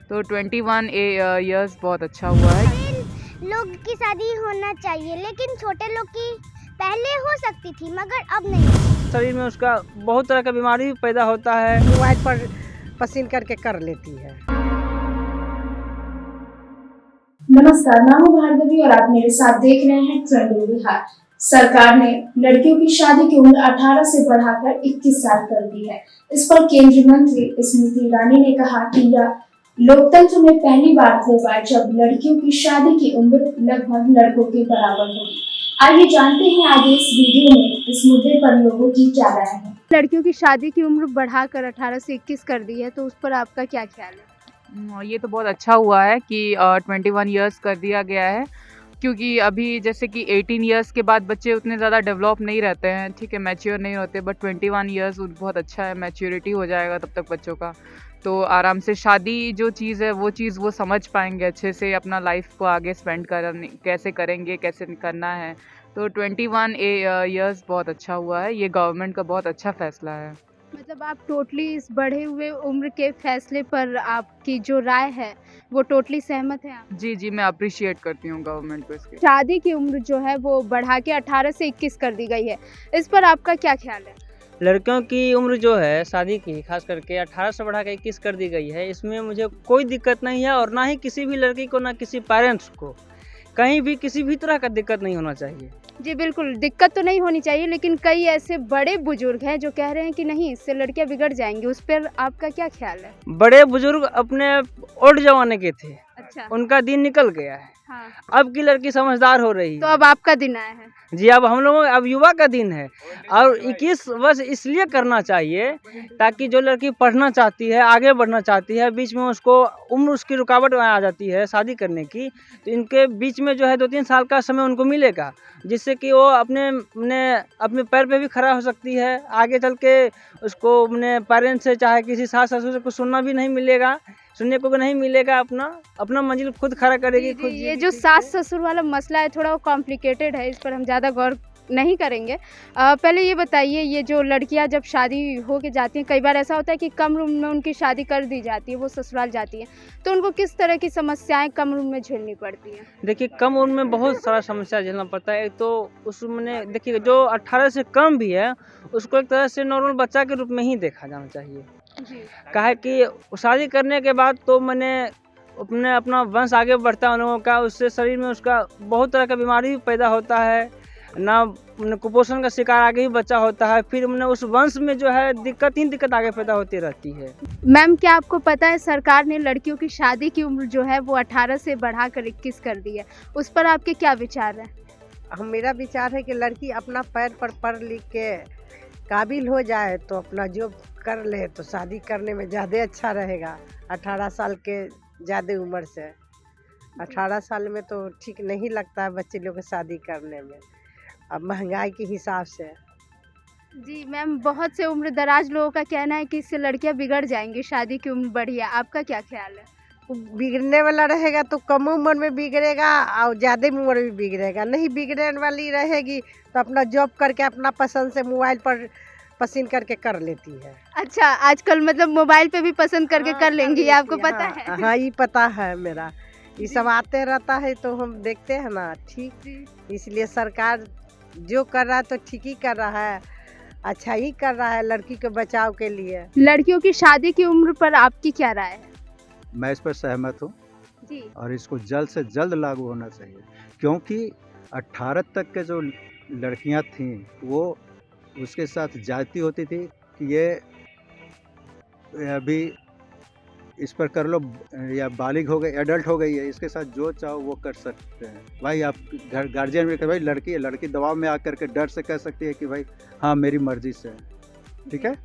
तो 21 ईयर्स बहुत अच्छा हुआ है। लोग की शादी होना चाहिए, लेकिन छोटे लोग की पहले हो सकती थी मगर अब नहीं। शरीर में उसका बहुत तरह का बीमारी भी पैदा होता है। मोबाइल पर पसंद करके कर लेती है। नमस्कार, मैं हूं भार्गवी और आप मेरे साथ देख रहे हैं ट्रेंडिंग बिहार। सरकार ने लड़कियों की शादी की उम्र 18 से बढ़ाकर 21 साल कर दी है। इस पर केंद्रीय मंत्री स्मृति ईरानी ने कहा कि यह लोकतंत्र में पहली बार होगा जब लड़कियों की शादी की उम्र लगभग लड़कों के बराबर होगी। आइए जानते हैं आगे इस वीडियो में इस मुद्दे पर लोगों की क्या राय है। लड़कियों की शादी की उम्र बढ़ाकर 18 से 21 कर दी है, तो उस पर आपका क्या ख्याल है? ये तो बहुत अच्छा हुआ है कि 21 ईयर्स कर दिया गया है, क्योंकि अभी जैसे कि 18 ईयर्स के बाद बच्चे उतने ज़्यादा डेवलप नहीं रहते हैं, ठीक है, मैच्योर नहीं होते, बट 21 ईयर्स बहुत अच्छा है, मैच्योरिटी हो जाएगा तब तक बच्चों का, तो आराम से शादी जो चीज़ है वो चीज़ वो समझ पाएंगे अच्छे से, अपना लाइफ को आगे स्पेंड करने कैसे करेंगे, कैसे करना है। तो 21 ईयर्स बहुत अच्छा हुआ है, ये गवर्नमेंट का बहुत अच्छा फैसला है। मतलब आप टोटली इस बढ़े हुए उम्र के फैसले पर आपकी जो राय है वो टोटली सहमत है आप? जी, मैं अप्रिशिएट करती हूँ गवर्नमेंट को इसके। शादी की उम्र जो है वो बढ़ा के 18 से 21 कर दी गई है, इस पर आपका क्या ख्याल है? लड़कियों की उम्र जो है शादी की खास करके 18 से बढ़ा के 21 कर दी गई है, इसमें मुझे कोई दिक्कत नहीं है और ना ही किसी भी लड़की को, ना किसी पेरेंट्स को कहीं भी किसी भी तरह का दिक्कत नहीं होना चाहिए। जी बिल्कुल, दिक्कत तो नहीं होनी चाहिए, लेकिन कई ऐसे बड़े बुजुर्ग हैं जो कह रहे हैं कि नहीं, इससे लड़कियां बिगड़ जाएंगी, उस पर आपका क्या ख्याल है? बड़े बुजुर्ग अपने ओल्ड जमाने के थे, अच्छा, उनका दिन निकल गया है। हाँ, अब की लड़की समझदार हो रही तो है। अब आपका दिन आया है। जी, अब हम लोगों अब युवा का दिन है और 21 वर्ष इसलिए करना चाहिए ताकि जो लड़की पढ़ना चाहती है, आगे बढ़ना चाहती है, बीच में उसको उम्र उसकी रुकावट में आ जाती है शादी करने की, तो इनके बीच में जो है 2-3 साल का समय उनको मिलेगा, जिससे कि वो अपने पैर पे भी खड़ा हो सकती है। आगे चल के उसको अपने पेरेंट्स से, चाहे किसी सास ससुर से कुछ सुनने को भी नहीं मिलेगा, अपना मंजिल खुद खड़ा करेगी, खुद। ये जो सास ससुर वाला मसला है थोड़ा कॉम्प्लिकेटेड है, इस पर हम ज़्यादा गौर नहीं करेंगे। पहले ये बताइए, ये जो लड़कियां जब शादी हो के जाती हैं, कई बार ऐसा होता है कि कम उम्र में उनकी शादी कर दी जाती है, वो ससुराल जाती हैं, तो उनको किस तरह की समस्याएं कम उम्र में झेलनी पड़ती हैं? देखिए, कम उम्र में बहुत सारा समस्या झेलना पड़ता है। एक तो उसमें देखिए जो 18 से कम भी है उसको एक तरह से नॉर्मल बच्चा के रूप में ही देखा जाना चाहिए। जी, काहे कि शादी करने के बाद तो अपना वंश आगे बढ़ता है उन लोगों का, उससे शरीर में उसका बहुत तरह का बीमारी भी पैदा होता है, ना कुपोषण का शिकार आगे ही बच्चा होता है, फिर उस वंश में जो है दिक्कत आगे पैदा होती रहती है। मैम, क्या आपको पता है सरकार ने लड़कियों की शादी की उम्र जो है वो 18 से बढ़ाकर 21 कर दी है, उस पर आपके क्या विचार है? मेरा विचार है कि लड़की अपना पैर पर पढ़ लिख के काबिल हो जाए तो अपना जॉब कर ले तो शादी करने में ज़्यादा अच्छा रहेगा। 18 साल के ज़्यादा उम्र से 18 साल में तो ठीक नहीं लगता है बच्चे लोग को शादी करने में, अब महंगाई के हिसाब से। जी मैम, बहुत से उम्र दराज लोगों का कहना है कि इससे लड़कियां बिगड़ जाएंगी, शादी की उम्र बढ़ी है, आपका क्या ख्याल है? बिगड़ने वाला रहेगा तो कम उम्र में बिगड़ेगा और ज़्यादा उम्र में बिगड़ेगा, नहीं बिगड़ने वाली रहेगी तो अपना जॉब करके अपना पसंद से मोबाइल पर पसंद करके कर लेती है। अच्छा, आजकल मतलब मोबाइल पे भी पसंद करके कर लेंगी, ये आपको पता है? हाँ, ये पता है मेरा, ये सब आते रहता है तो हम देखते हैं ना। ठीक, इसलिए सरकार जो कर रहा है तो ठीक ही कर रहा है, अच्छा ही कर रहा है लड़की के बचाव के लिए। लड़कियों की शादी की उम्र पर आपकी क्या राय है? मैं इस पर सहमत हूँ जी, और इसको जल्द से जल्द लागू होना चाहिए, क्योंकि 18 तक के जो लड़कियां थीं वो उसके साथ जाती होती थी कि ये अभी इस पर कर लो, या बालिग हो गई, एडल्ट हो गई है, इसके साथ जो चाहो वो कर सकते हैं। भाई आप गार्जियन भी कहे भाई लड़की है, लड़की दबाव में आकर के डर से कह सकती है कि भाई हाँ मेरी मर्जी से, ठीक है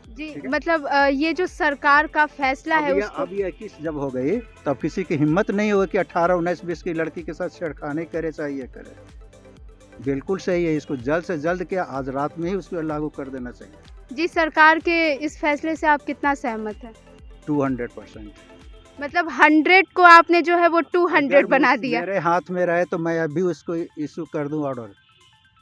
जी, ठीक है? मतलब ये जो सरकार का फैसला है उसको... अब ये 21 जब हो गई तब किसी की हिम्मत नहीं होगी कि 18, 19, 20 की लड़की के साथ छेड़खानी करे, चाहे ये करे। बिल्कुल सही है, इसको जल्द से जल्द क्या आज रात में ही उसको लागू कर देना चाहिए। जी, सरकार के इस फैसले से आप कितना सहमत हैं? 200%। मतलब 100 को आपने जो है वो 200 बना दिया। मेरे हाथ में रहे तो मैं अभी उसको इशू कर दूं ऑर्डर।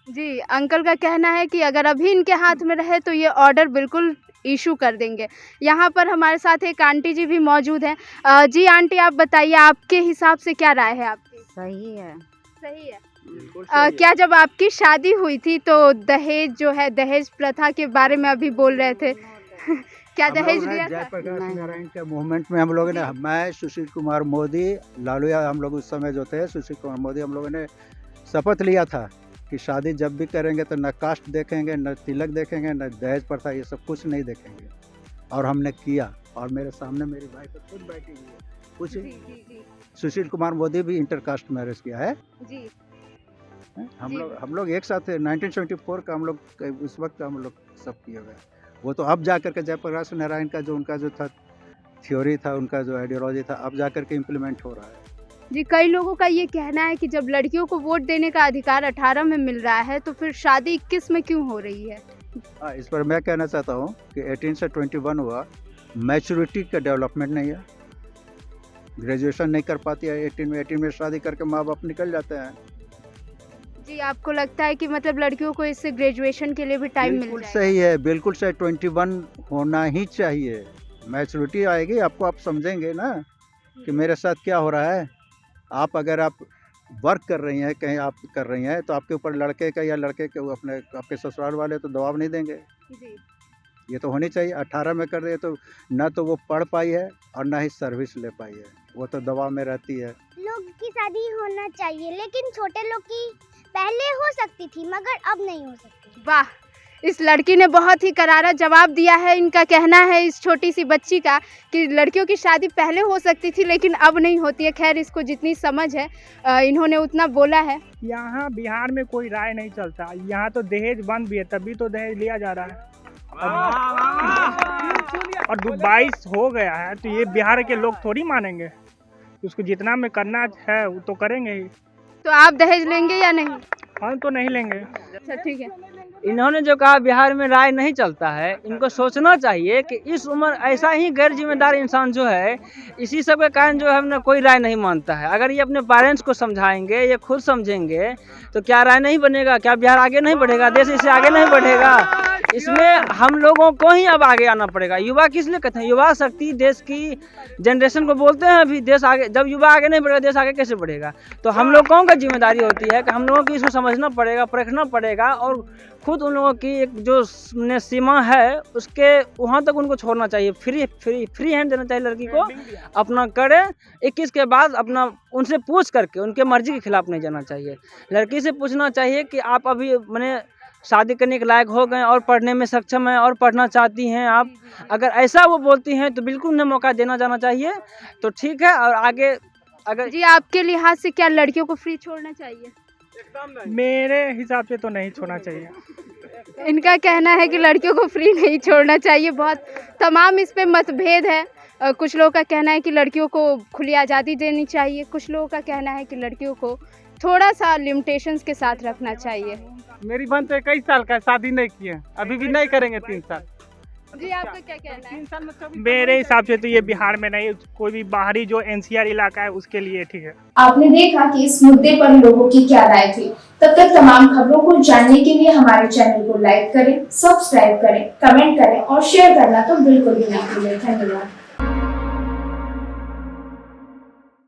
जी, अंकल का कहना है कि अगर अभी इनके हाथ में रहे तो ये ऑर्डर बिल्कुल इशू कर देंगे। यहाँ पर हमारे साथ एक आंटी जी भी मौजूद हैं। जी आंटी, आप बताइए आपके हिसाब से क्या राय है आपकी? सही है। सही है। क्या जब आपकी शादी हुई थी तो दहेज जो है, दहेज प्रथा के बारे में अभी बोल रहे थे क्या दहेज दिया था? जयप्रकाश नारायण के मूवमेंट में हम लोगों ने, मैं, सुशील कुमार मोदी, लालू यादव, हम लोग उस समय जो थे, सुशील कुमार मोदी, हम लोगों ने शपथ लिया था कि शादी जब भी करेंगे तो न कास्ट देखेंगे, न तिलक देखेंगे, न दहेज प्रथा, ये सब कुछ नहीं देखेंगे। और हमने किया, और मेरे सामने मेरी भाई तो खुद बैठी हुई है। कुछ सुशील कुमार मोदी भी इंटरकास्ट मैरिज किया है जी। हम लोग एक साथ थे। 1974 का हम लोग, उस वक्त हम लोग सब किए हुए। वो तो अब जा कर के जयप्रकाश नारायण का जो उनका जो था थ्योरी था, उनका जो आइडियोलॉजी था, अब जा कर के इम्प्लीमेंट हो रहा है। जी, कई लोगों का ये कहना है कि जब लड़कियों को वोट देने का अधिकार 18 में मिल रहा है तो फिर शादी 21 में क्यों हो रही है? हाँ, इस पर मैं कहना चाहता हूँ कि 18 से 21 हुआ, मैच्योरिटी का डेवलपमेंट नहीं है। ग्रेजुएशन नहीं कर पाती है 18 में शादी करके माँ बाप निकल जाते हैं। जी, आपको लगता है कि मतलब लड़कियों को इससे ग्रेजुएशन के लिए भी टाइम मिल बिल्कुल जाएगा? सही है, बिल्कुल सही। 21 होना ही चाहिए। मैच्योरिटी आएगी, आपको आप समझेंगे ना कि मेरे साथ क्या हो रहा है। आप अगर आप वर्क कर रही हैं, कहीं आप कर रही हैं, तो आपके ऊपर लड़के का या लड़के के अपने आपके ससुराल वाले तो दबाव नहीं देंगे। जी। ये तो होनी चाहिए। 18 में कर रही है तो ना तो वो पढ़ पाई है और ना ही सर्विस ले पाई है, वो तो दबाव में रहती है। लोग की शादी होना चाहिए, लेकिन छोटे लोग की पहले हो सकती थी मगर अब नहीं हो सकती। वाह, इस लड़की ने बहुत ही करारा जवाब दिया है। इनका कहना है, इस छोटी सी बच्ची का, कि लड़कियों की शादी पहले हो सकती थी लेकिन अब नहीं होती है। खैर, इसको जितनी समझ है इन्होंने उतना बोला है। यहाँ बिहार में कोई राय नहीं चलता। यहाँ तो दहेज बंद भी है, तभी तो दहेज लिया जा रहा है। और 22 हो गया है तो ये बिहार के लोग थोड़ी मानेंगे। उसको जितना में करना है वो तो करेंगे ही। तो आप दहेज लेंगे या नहीं? हम तो नहीं लेंगे। अच्छा, ठीक है। इन्होंने जो कहा बिहार में राय नहीं चलता है, इनको सोचना चाहिए कि इस उम्र ऐसा ही गैर जिम्मेदार इंसान जो है, इसी सब के कारण जो है ना कोई राय नहीं मानता है। अगर ये अपने पेरेंट्स को समझाएंगे, ये खुद समझेंगे, तो क्या राय नहीं बनेगा? क्या बिहार आगे नहीं बढ़ेगा? देश इससे आगे नहीं बढ़ेगा? इसमें हम लोगों को ही अब आगे आना पड़ेगा। युवा किस लिए कहते हैं? युवा शक्ति देश की जनरेशन को बोलते हैं। अभी देश आगे, जब युवा आगे नहीं बढ़ेगा, देश आगे कैसे बढ़ेगा? तो हम लोगों का जिम्मेदारी होती है कि हम लोगों को इसको समझना पड़ेगा, परखना पड़ेगा, और खुद उन लोगों की एक जो सीमा है उसके वहाँ तक उनको छोड़ना चाहिए। फ्री हैंड देना चाहिए लड़की को, अपना करे। 21 के बाद अपना उनसे पूछ करके, उनके मर्जी के खिलाफ नहीं जाना चाहिए। लड़की से पूछना चाहिए कि आप अभी मैंने शादी करने के लायक हो गए और पढ़ने में सक्षम हैं और पढ़ना चाहती हैं आप, अगर ऐसा वो बोलती हैं तो बिल्कुल उन्हें मौका देना जाना चाहिए, तो ठीक है। और आगे अगर जी, आपके लिहाज से क्या लड़कियों को फ्री छोड़ना चाहिए? मेरे हिसाब से तो नहीं छोड़ना चाहिए। इनका कहना है कि लड़कियों को फ्री नहीं छोड़ना चाहिए। बहुत तमाम इस पे मतभेद है। कुछ लोगों का कहना है कि लड़कियों को खुली आज़ादी देनी चाहिए, कुछ लोगों का कहना है कि लड़कियों को थोड़ा सा लिमिटेशंस के साथ रखना चाहिए। मेरी बहन तो 21 साल का, शादी नहीं की है, अभी भी नहीं करेंगे 3 साल। जी, आपका क्या कहना है? मेरे हिसाब से तो ये बिहार में नहीं, कोई भी बाहरी जो NCR इलाका है उसके लिए ठीक है। आपने देखा कि इस मुद्दे पर लोगों की क्या राय थी। तब तक तमाम खबरों को जानने के लिए हमारे चैनल को लाइक करें, सब्सक्राइब करें, कमेंट करें और शेयर करना तो बिल्कुल भी ना भूलें। धन्यवाद।